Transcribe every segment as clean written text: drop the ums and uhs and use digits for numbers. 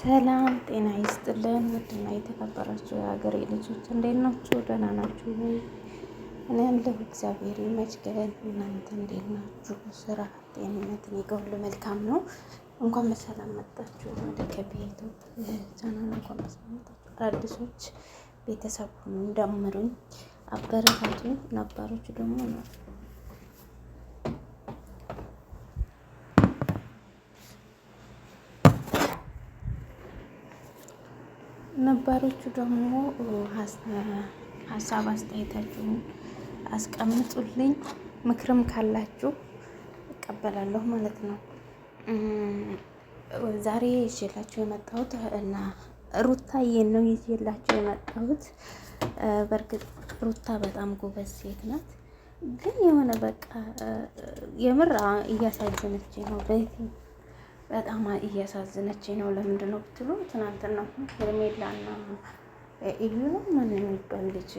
ሰላም ጤና ይስጥልን። ውድና የተከበራችሁ የሀገሬ ልጆች እንዴት ናችሁ? ደህና ናችሁ ወይ? እኔ ያለሁ እግዚአብሔር ይመስገን። እናንተ እንዴት ናችሁ? ስራ፣ ጤንነት፣ እኔ ጋር ሁሉ መልካም ነው። እንኳን በሰላም መጣችሁ ወደ ከቤቱ ቻናል። እንኳን በሰላም መጣችሁ። አዲሶች ቤተሰቡን ደምሩኝ፣ አበረታቱኝ። ነባሮቹ ደግሞ ነው ነባሮቹ ደግሞ ሀሳብ አስተያየታችሁን አስቀምጡልኝ። ምክርም ካላችሁ እቀበላለሁ ማለት ነው። ዛሬ ይዤላችሁ የመጣሁት እና ሩታዬን ነው ይዤላችሁ የመጣሁት። በእርግጥ ሩታ በጣም ጎበዝ ሴት ናት፣ ግን የሆነ በቃ የምር እያሳዘነች ነው። በጣም እያሳዘነች ነው። ለምንድን ነው ብትሉ ትናንትና ሄርሜላና እዩ ነው ማን የሚባል ልጅ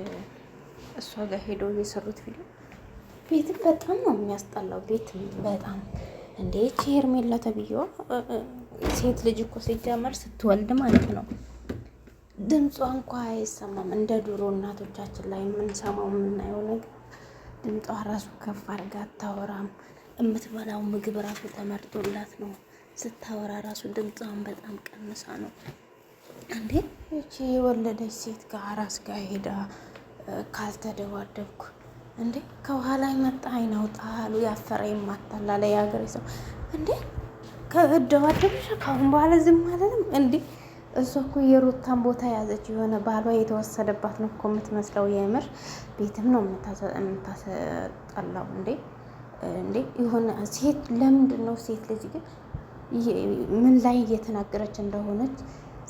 እሷ ጋር ሄደው የሰሩት ቪዲዮ ቤትም በጣም ነው የሚያስጠላው። ቤት በጣም እንዴ! ሄርሜላ ተብዬዋ ሴት ልጅ እኮ ሲጀመር ስትወልድ ማለት ነው ድምጿ እንኳ አይሰማም። እንደ ድሮ እናቶቻችን ላይ የምንሰማው የምናየው ነገር ድምጿ ራሱ ከፍ አድርጋ አታወራም። የምትበላው ምግብ ራሱ ተመርጦላት ነው። ስታወራ ራሱ ድምጿን በጣም ቀንሳ ነው። እንዴ እቺ የወለደች ሴት ጋር አራስ ጋር ሄዳ ካልተደባደብኩ እንዴ ከኋላ መጣ አይናውጣ አሉ። ያፈረ ይማታል አለ የሀገሬ ሰው። እንዴ ከደባደብሽ ካሁን በኋላ ዝም አለንም እንዴ? እሷ እኮ የሩታን ቦታ ያዘች። የሆነ ባሏ የተወሰደባት ነው እኮ የምትመስለው። የምር ቤትም ነው የምታስጠላው። እንዴ የሆነ ሴት ለምንድን ነው ሴት ልጅ ግን ምን ላይ እየተናገረች እንደሆነች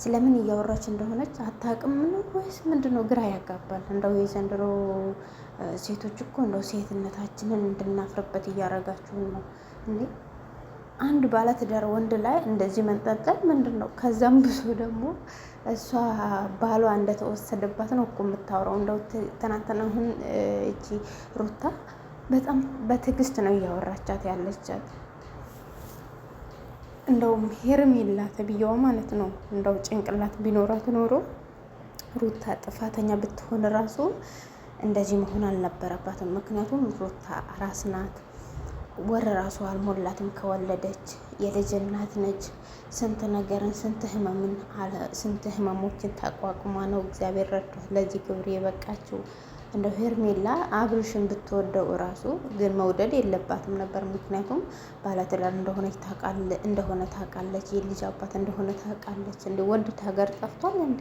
ስለምን እያወራች እንደሆነች አታውቅም ነው ወይስ ምንድነው? ግራ ያጋባል። እንደው የዘንድሮ ሴቶች እኮ እንደው ሴትነታችንን እንድናፍርበት እያደረጋችሁን ነው እንዴ! አንድ ባለትዳር ወንድ ላይ እንደዚህ መንጠልጠል ምንድን ነው? ከዛም ብዙ ደግሞ እሷ ባሏ እንደተወሰደባት ነው እኮ የምታወራው። እንደው ትናንትና አሁን እቺ ሩታ በጣም በትዕግስት ነው እያወራቻት ያለቻት። እንደውም ሄርሜላ ተብዬዋ ማለት ነው እንደው ጭንቅላት ቢኖራት ኖሮ ሩታ ጥፋተኛ ብትሆን ራሱ እንደዚህ መሆን አልነበረባትም። ምክንያቱም ሩታ አራስ ናት፣ ወር ራሱ አልሞላትም ከወለደች። የልጅ እናት ነች። ስንት ነገርን ስንት ህመሞችን ተቋቁማ ነው እግዚአብሔር ረድቷት ለዚህ ክብር የበቃችው። እንደ ሄርሜላ አብርሽን ብትወደው እራሱ ግን መውደድ የለባትም ነበር። ምክንያቱም ባለትዳር እንደሆነ ታውቃለች፣ የልጅ አባት እንደሆነ ታውቃለች። እንደ ወንድ ታገር ጠፍቷል እንዴ?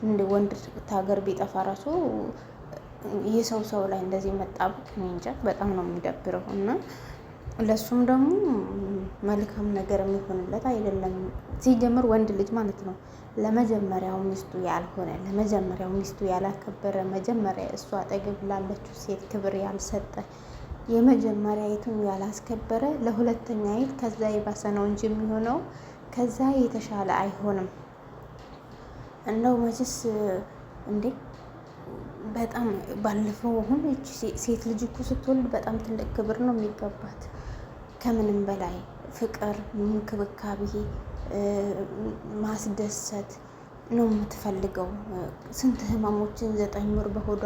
እንደ ወንድ ታገር ቢጠፋ ራሱ ሰው ላይ እንደዚህ መጣበቅ እኔ እንጃ፣ በጣም ነው የሚደብረው። እና ለሱም ደግሞ መልካም ነገር የሚሆንለት አይደለም። ሲጀምር ወንድ ልጅ ማለት ነው ለመጀመሪያው ሚስቱ ያልሆነ ለመጀመሪያው ሚስቱ ያላከበረ መጀመሪያ እሷ አጠገብ ላለችው ሴት ክብር ያልሰጠ የመጀመሪያይቱን ያላስከበረ ለሁለተኛይት ከዛ የባሰ ነው እንጂ የሚሆነው ከዛ የተሻለ አይሆንም። እንደው መቼስ እንዴ በጣም ባለፈው አሁን ሴት ልጅ እኮ ስትወልድ በጣም ትልቅ ክብር ነው የሚገባት። ከምንም በላይ ፍቅር፣ እንክብካቤ፣ ማስደሰት ነው የምትፈልገው። ስንት ህመሞችን 9 ወር በሆዷ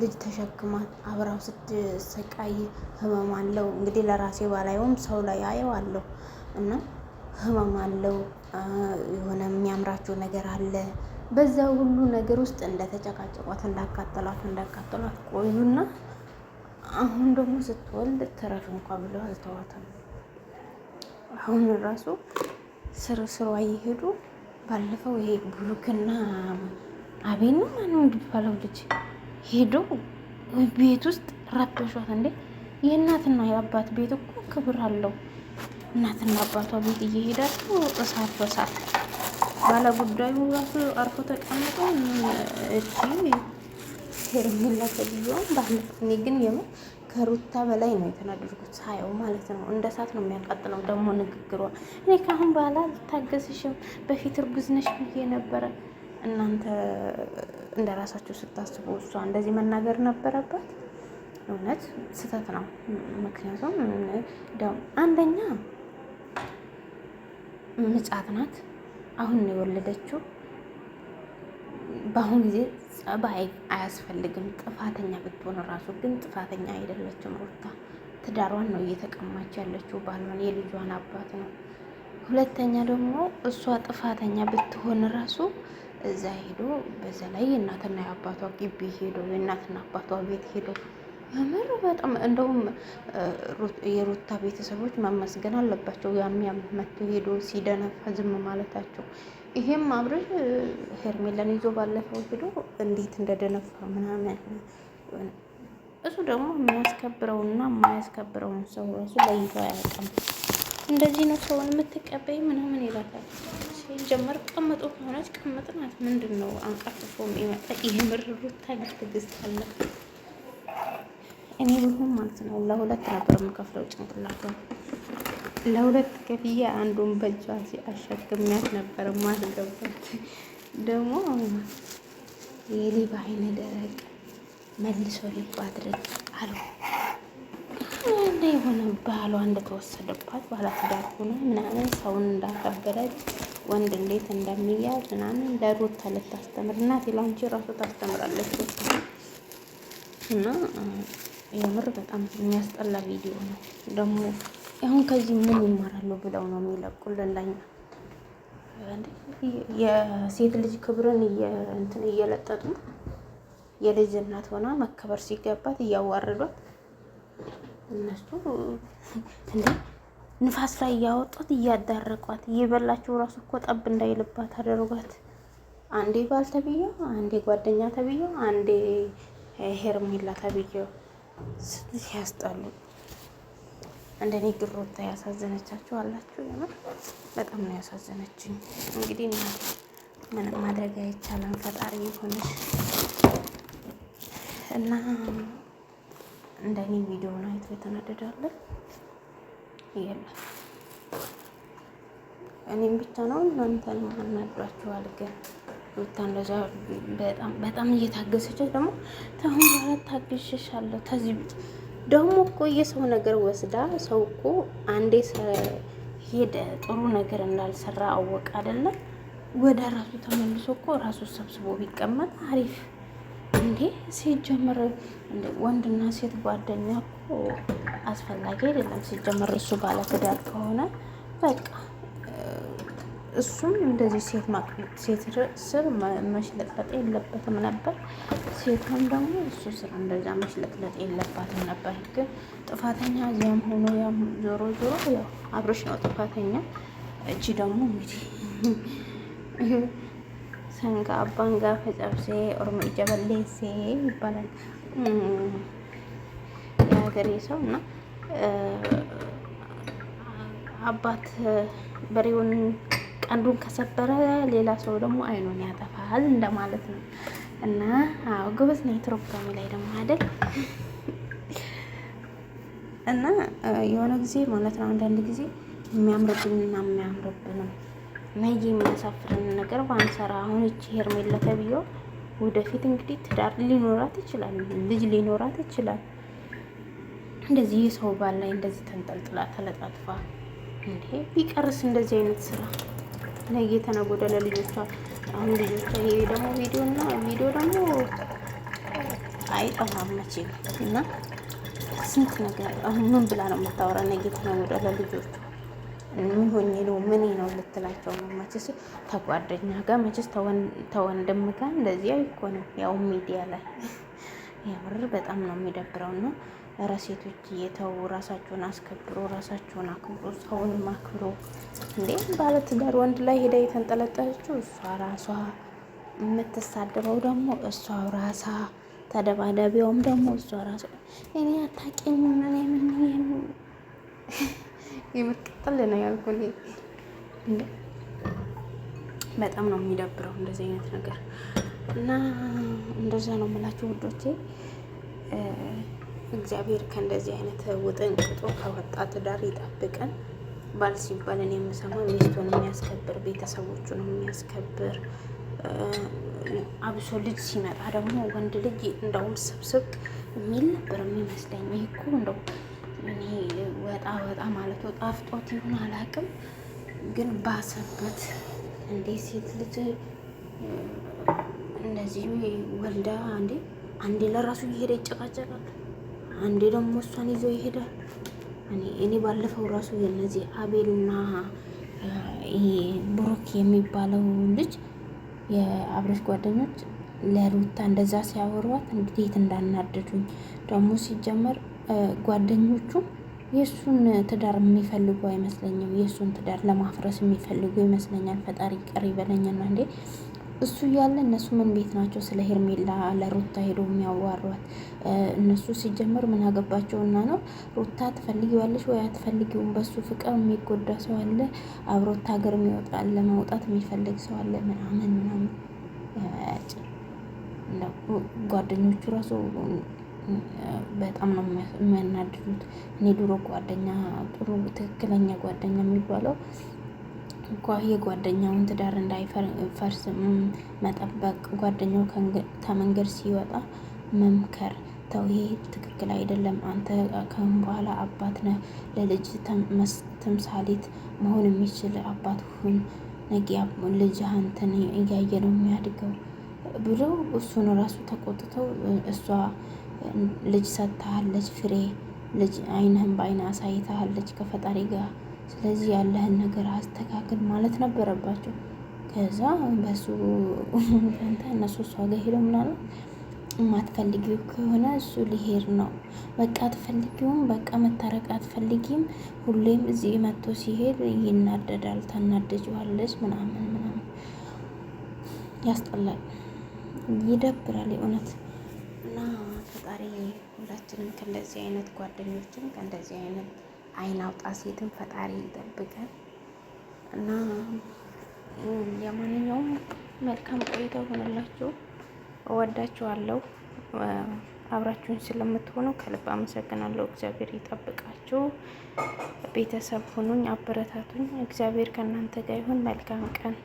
ልጅ ተሸክማ አብራው ስትሰቃይ ህመም አለው። እንግዲህ ለራሴ ባላየውም ሰው ላይ አየዋለሁ እና ህመም አለው። የሆነ የሚያምራቸው ነገር አለ። በዛ ሁሉ ነገር ውስጥ እንደተጨቃጨቋት እንዳቃጠሏት ቆዩና አሁን ደግሞ ስትወልድ ትረፍ እንኳ ብለው አልተዋትም። አሁን ራሱ ስሯ እየሄዱ ባለፈው ይሄ ብሩክና አቤል ነው ማነው የሚባለው ልጅ ሄዶ ቤት ውስጥ ረበሿት። እንዴ የእናትና የአባት ቤት እኮ ክብር አለው። እናትና አባቷ ቤት እየሄዳችሁ እሳት በሳት ባለ ጉዳዩ ራሱ አርፎ ተቀምጦ እቺ ሄርሜላ ተብዬዋ ባለፈው። እኔ ግን የምር ከሩታ በላይ ነው የተናደድኩት ሳየው ማለት ነው። እንደ እሳት ነው የሚያቃጥለው ደግሞ ንግግሯ። እኔ ካሁን በኋላ አልታገስሽም፣ በፊት እርጉዝ ነሽ ብዬ ነበረ። እናንተ እንደ ራሳችሁ ስታስቡ እሷ እንደዚህ መናገር ነበረባት? እውነት ስህተት ነው። ምክንያቱም አንደኛ ምጻት ናት፣ አሁን ነው የወለደችው። በአሁን ጊዜ ጸባይ አያስፈልግም። ጥፋተኛ ብትሆን ራሱ ግን ጥፋተኛ አይደለችም ሩታ። ትዳሯን ነው እየተቀማች ያለችው፣ ባሏን የልጇን አባት ነው። ሁለተኛ ደግሞ እሷ ጥፋተኛ ብትሆን ራሱ እዛ ሄዶ በዛ ላይ የእናትና የአባቷ ግቢ ሄዶ የእናትና አባቷ ቤት ሄዶ የምር በጣም እንደውም የሩታ ቤተሰቦች መመስገን አለባቸው። ያም መጥቶ ሄዶ ሲደነፋ ዝም ማለታቸው። ይሄም አብረሽ ሄርሜላን ይዞ ባለፈው ሄዶ እንዴት እንደደነፋ ምናምን። እሱ ደግሞ የሚያስከብረውና የማያስከብረውን ሰው ራሱ ለይቶ አያውቅም። እንደዚህ ነው ሰውን የምትቀበይ ምናምን ይላታል። ሲጀመር ቀመጡ ከሆነች ቀመጥ ናት። ምንድን ነው አንቀርፍፎ የሚመጣ? ይህ ምር ሩታ ትዕግስት አለ። እኔ ብሆን ማለት ነው ለሁለት ነበር የምከፍለው ጭንቅላቷን ለሁለት ከፍዬ አንዱን በእጇ አሸክሚያት ነበር ማስገባት። ደግሞ የሌባ አይነ ደረቅ መልሶ ሊባ አድርግ አሉ እንደ የሆነ ባሏ እንደተወሰደባት ባለትዳር ሆና ምናምን ሰውን እንዳከበረች ወንድ እንዴት እንደሚያዝ ምናምን ለሩታ ልታስተምር እናቴ ላንቺ ራሱ ታስተምራለች እና የምር በጣም የሚያስጠላ ቪዲዮ ነው። ደግሞ አሁን ከዚህ ምን ይማራሉ ብለው ነው የሚለቁልን ለኛ። የሴት ልጅ ክብርን እንትን እየለጠጡ የልጅ እናት ሆና መከበር ሲገባት እያዋረዷት እነሱ እንዴ ንፋስ ላይ እያወጧት እያዳረቋት እየበላችሁ ራሱ እኮ ጠብ እንዳይልባት አደረጓት። አንዴ ባል ተብዬው፣ አንዴ ጓደኛ ተብዬው፣ አንዴ ሄርሜላ ተብዬው ሲያስጠሉ። እንደኔ ግሮታ ያሳዘነቻችሁ አላችሁ? የምር በጣም ነው ያሳዘነችኝ። እንግዲህ ምንም ማድረግ አይቻልም። ፈጣሪ ይሁንሽ እና እንደኔ ቪዲዮውን አይቶ የተናደዳለ የለም። እኔም ብቻ ነው እናንተን አናዷችኋል። ግን ሩታ እንደዛ በጣም እየታገሰች ደግሞ ተሁን በኋላ ታግሽሻለሁ። ተዚህ ደግሞ እኮ የሰው ነገር ወስዳ ሰው እኮ አንዴ ሄደ ጥሩ ነገር እንዳልሰራ አወቅ አይደለም ወደ ራሱ ተመልሶ እኮ ራሱ ሰብስቦ ቢቀመጥ አሪፍ እንዴ። ሲጀመር ወንድና ሴት ጓደኛ እኮ አስፈላጊ አይደለም። ሲጀመር እሱ ባለ ትዳር ከሆነ በቃ እሱም እንደዚህ ሴት ስር መሽለጥለጥ የለበትም ነበር። ሴቷም ደግሞ እሱ ስር እንደዛ መሽለጥለጥ የለባትም ነበር። ግን ጥፋተኛ እዚያም ሆኖ ያም ዞሮ ያው አብረሽ ነው ጥፋተኛ። እቺ ደግሞ እንግዲህ ሰንጋ አባንጋ ፈጨብሴ ኦሮሞ ጀበሌሴ ይባላል የሀገሬ ሰው እና አባት በሬውን ቀንዱን ከሰበረ ሌላ ሰው ደግሞ አይኑን ያጠፋል እንደማለት ነው። እና አዎ ጎበዝ ነው ትርጓሜ ላይ ደግሞ አይደል? እና የሆነ ጊዜ ማለት ነው አንዳንድ ጊዜ የሚያምርብንና የሚያምርብንም ነገ የሚያሳፍርን ነገር ባንሰራ። አሁን እቺ ሄርሜላ ተብዬው ወደፊት እንግዲህ ትዳር ሊኖራት ይችላል፣ ልጅ ሊኖራት ይችላል። እንደዚህ የሰው ባል ላይ እንደዚህ ተንጠልጥላ ተለጣጥፋ እንዴ ቢቀርስ እንደዚህ አይነት ስራ ነገ ተነጎደ ለልጆቿ። አሁን ልጆቿ ይሄ ደግሞ ቪዲዮ ደግሞ አይጠፋም መቼም እና ስንት ነገር አሁን ምን ብላ ነው የምታወራ? ነገ ተነጎደ ለልጆቿ ምን ሆኜ ነው ምን ነው ልትላቸው ነው? መቼስ ተጓደኛ ጋር መቼስ ተወንድም ጋር እንደዚህ አይኮንም። ያው ሚዲያ ላይ የምር በጣም ነው የሚደብረው። እና ሴቶች እየተው ራሳቸውን አስከብሮ ራሳቸውን አክብሮ ሰውንም አክብሮ። እንዴ ባለትዳር ወንድ ላይ ሄዳ የተንጠለጠለችው እሷ ራሷ፣ የምትሳደበው ደግሞ እሷ ራሷ፣ ተደባዳቢውም ደግሞ እሷ ራሷ። እኔ አታውቂኝም እኔ ምን የምትቀጥል ነው ያልኩኝ። እንዴ በጣም ነው የሚደብረው እንደዚህ አይነት ነገር እና እንደዛ ነው የምላችሁ ውዶቼ። እግዚአብሔር ከእንደዚህ አይነት ውጥንቅጦ ከወጣ ትዳር ይጠብቀን። ባል ሲባል እኔ የምሰማው ሚስቱን የሚያስከብር ቤተሰቦቹን የሚያስከብር አብሶ ልጅ ሲመጣ ደግሞ ወንድ ልጅ እንደውም ስብስብ የሚል ነበር የሚመስለኝ። ይሄ እኮ እንደው እኔ ወጣ ማለቱ ጣፍጦት ይሁን አላውቅም፣ ግን ባሰበት እንዴ! ሴት ልጅ እንደዚህ ወልዳ አንዴ ለራሱ እየሄደ ይጨቃጨቃል፣ አንዴ ደግሞ እሷን ይዞ ይሄዳል። እኔ ባለፈው ራሱ የነዚህ አቤልና ብሩክ የሚባለው ልጅ የአብረሽ ጓደኞች ለሩታ እንደዛ ሲያወሯት እንዴት እንዳናደዱኝ ደግሞ ሲጀመር ጓደኞቹ የእሱን ትዳር የሚፈልጉ አይመስለኝም። የእሱን ትዳር ለማፍረስ የሚፈልጉ ይመስለኛል። ፈጣሪ ቅር ይበለኝና እንዴ እሱ እያለ እነሱ ምን ቤት ናቸው? ስለ ሄርሜላ ለሩታ ሄዶ የሚያዋሯት እነሱ ሲጀመር ምን አገባቸውና ነው? ሩታ ትፈልጊዋለሽ ወይ አትፈልጊውም? በሱ ፍቅር የሚጎዳ ሰው አለ፣ አብሮት ሀገር የሚወጣ ለመውጣት የሚፈልግ ሰው አለ ምናምን ጓደኞቹ ራሱ በጣም ነው የሚያናድዱት። እኔ ድሮ ጓደኛ ጥሩ ትክክለኛ ጓደኛ የሚባለው የጓደኛውን ትዳር እንዳይፈርስ መጠበቅ፣ ጓደኛው ከመንገድ ሲወጣ መምከር፣ ተው ይሄ ትክክል አይደለም፣ አንተ ከአሁን በኋላ አባት ነህ፣ ለልጅ ተምሳሌት መሆን የሚችል አባት ሁን፣ ነገ ልጅ አንተን እያየ ነው የሚያድገው ብለው እሱን ራሱ ተቆጥተው እሷ ልጅ ሰጥታሃለች፣ ፍሬ ልጅ አይንህን በአይን አሳይታሃለች ከፈጣሪ ጋር፣ ስለዚህ ያለህን ነገር አስተካክል ማለት ነበረባቸው። ከዛ በሱ እነሱ እሷ ጋር ሄደው ምናምን የማትፈልጊው ከሆነ እሱ ሊሄድ ነው፣ በቃ አትፈልጊውም፣ በቃ መታረቅ አትፈልጊም፣ ሁሌም እዚህ መጥቶ ሲሄድ ይናደዳል፣ ታናደጅዋለች ምናምን ያስጠላል፣ ይደብራል የእውነት። እና ፈጣሪ ሁላችንም ከእንደዚህ አይነት ጓደኞችን ከእንደዚህ አይነት አይን አውጣ ሴትን ፈጣሪ ይጠብቀን። እና የማንኛውም መልካም ቆይታ ሆነላችሁ። እወዳችኋለሁ። አብራችሁን ስለምትሆኑ ከልብ አመሰግናለሁ። እግዚአብሔር ይጠብቃችሁ። ቤተሰብ ሁኑኝ፣ አበረታቱኝ። እግዚአብሔር ከእናንተ ጋር ይሁን። መልካም ቀን